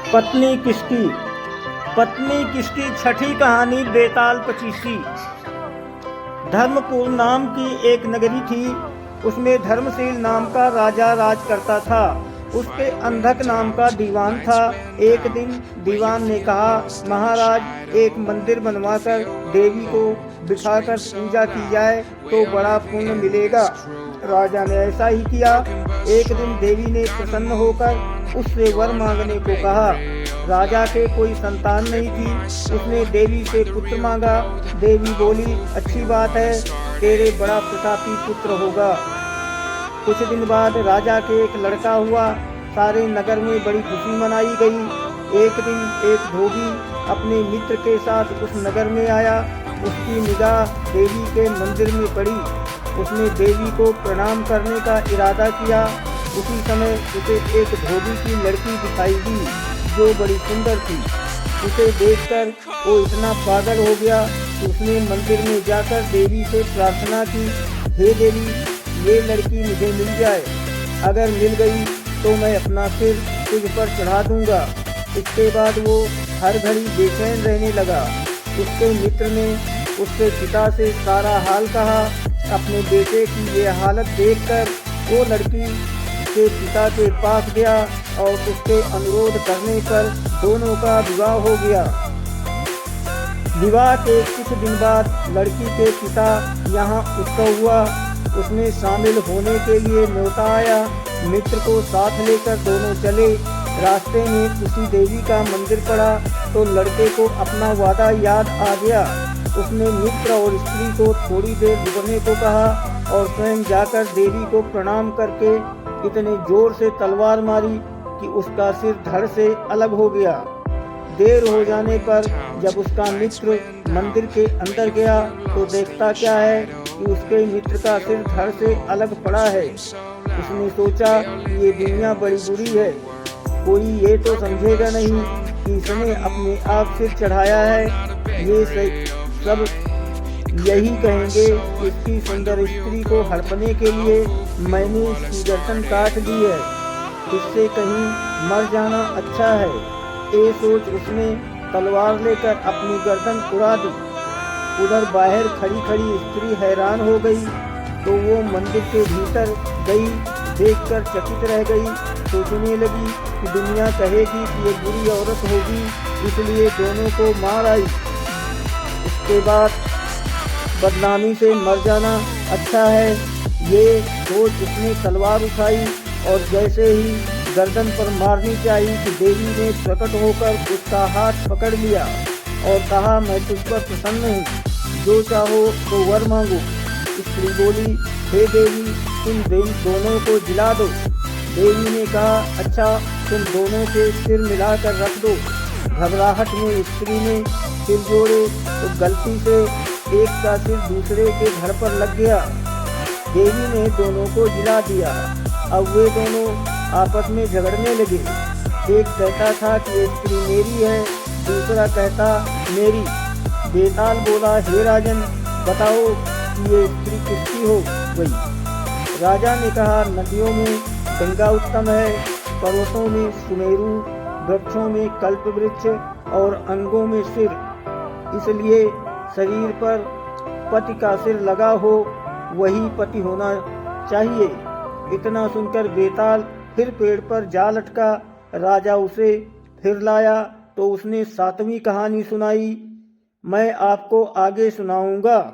पत्नी किसकी। पत्नी किसकी छठी कहानी बेताल पचीसी। धर्मपुर नाम की एक नगरी थी। उसमें धर्मशील नाम का राजा राज करता था। उसके अंधक नाम का दीवान था। एक दिन दीवान ने कहा, महाराज, एक मंदिर बनवाकर देवी को बिठाकर पूजा की जाए तो बड़ा पुण्य मिलेगा। राजा ने ऐसा ही किया। एक दिन देवी ने प्रसन्न होकर उससे वर मांगने को कहा। राजा के कोई संतान नहीं थी। उसने देवी से पुत्र मांगा। देवी बोली, अच्छी बात है, तेरे बड़ा प्रतापी पुत्र होगा। कुछ दिन बाद राजा के एक लड़का हुआ। सारे नगर में बड़ी खुशी मनाई गई। एक दिन एक धोबी अपने मित्र के साथ उस नगर में आया। उसकी निगाह देवी के मंदिर में पड़ी। उसने देवी को प्रणाम करने का इरादा किया। उसी समय उसे एक धोबी की लड़की दिखाई दी जो बड़ी सुंदर थी। उसे देखकर वो इतना पागल हो गया कि उसने मंदिर में जाकर देवी से प्रार्थना की, हे देवी, ये लड़की मुझे मिल जाए। अगर मिल गई तो मैं अपना सिर तुझ पर चढ़ा दूंगा। इसके बाद वो हर घड़ी बेचैन रहने लगा। उसके मित्र ने उसके पिता से सारा हाल कहा। अपने बेटे की ये हालत देखकर वो लड़की के पिता के पास गया और उसके अनुरोध करने पर दोनों का विवाह हो गया। विवाह के कुछ दिन बाद लड़की के पिता यहाँ उत्सव हुआ। उसमें शामिल होने के लिए न्योता आया। मित्र को साथ लेकर दोनों चले। रास्ते में उसी देवी का मंदिर पड़ा तो लड़के को अपना वादा याद आ गया। उसने मित्र और स्त्री को थोड़ी देर रुकने को कहा और स्वयं जाकर देवी को प्रणाम करके इतने जोर से तलवार मारी कि उसका सिर धड़ से अलग हो गया। देर हो जाने पर जब उसका मित्र मंदिर के अंदर गया तो देखता क्या है कि उसके मित्र का सिर धड़ से अलग पड़ा है। उसने सोचा कि ये दुनिया बड़ी बुरी है। कोई ये तो समझेगा नहीं कि इसने अपने आप सिर चढ़ाया है। ये सब यही कहेंगे कि इसकी सुंदर स्त्री को हड़पने के लिए मैंने इसकी गर्दन काट दी है। इससे कहीं मर जाना अच्छा है। ये सोच उसने तलवार लेकर अपनी गर्दन उड़ा दी। उधर बाहर खड़ी खड़ी स्त्री हैरान हो गई तो वो मंदिर के भीतर गई। देखकर चकित रह गई। सोचने लगी कि दुनिया कहेगी कि ये बुरी औरत होगी, इसलिए दोनों को मार आई। उसके बाद बदनामी से मर जाना अच्छा है, ये सोच उसने तलवार उठाई और जैसे ही गर्दन पर मारनी चाहिए कि देवी ने प्रकट होकर उसका हाथ पकड़ लिया और कहा, मैं तुझ पर प्रसन्न हूँ, जो चाहो तो वर मांगो। स्त्री बोली, हे देवी, तुम दोनों को जिला दो। देवी ने कहा, अच्छा, तुम दोनों के सिर मिलाकर रख दो। घबराहट में स्त्री ने सिर जोड़े तो गलती से एक का सिर दूसरे के धड़ पर लग गया। देवी ने दोनों को जिला दिया। अब वे दोनों आपस में झगड़ने लगे। एक कहता था कि ये स्त्री मेरी है, दूसरा कहता मेरी। बेताल बोला, हे राजन, बताओ कि ये स्त्री किसकी हो गई। राजा ने कहा, नदियों में गंगा उत्तम है, पर्वतों में सुमेरु, वृक्षों में कल्प वृक्ष और अंगों में सिर, इसलिए शरीर पर पति का सिर लगा हो वही पति होना चाहिए। इतना सुनकर बेताल फिर पेड़ पर जा लटका। राजा उसे फिर लाया तो उसने 7वीं कहानी सुनाई। मैं आपको आगे सुनाऊंगा।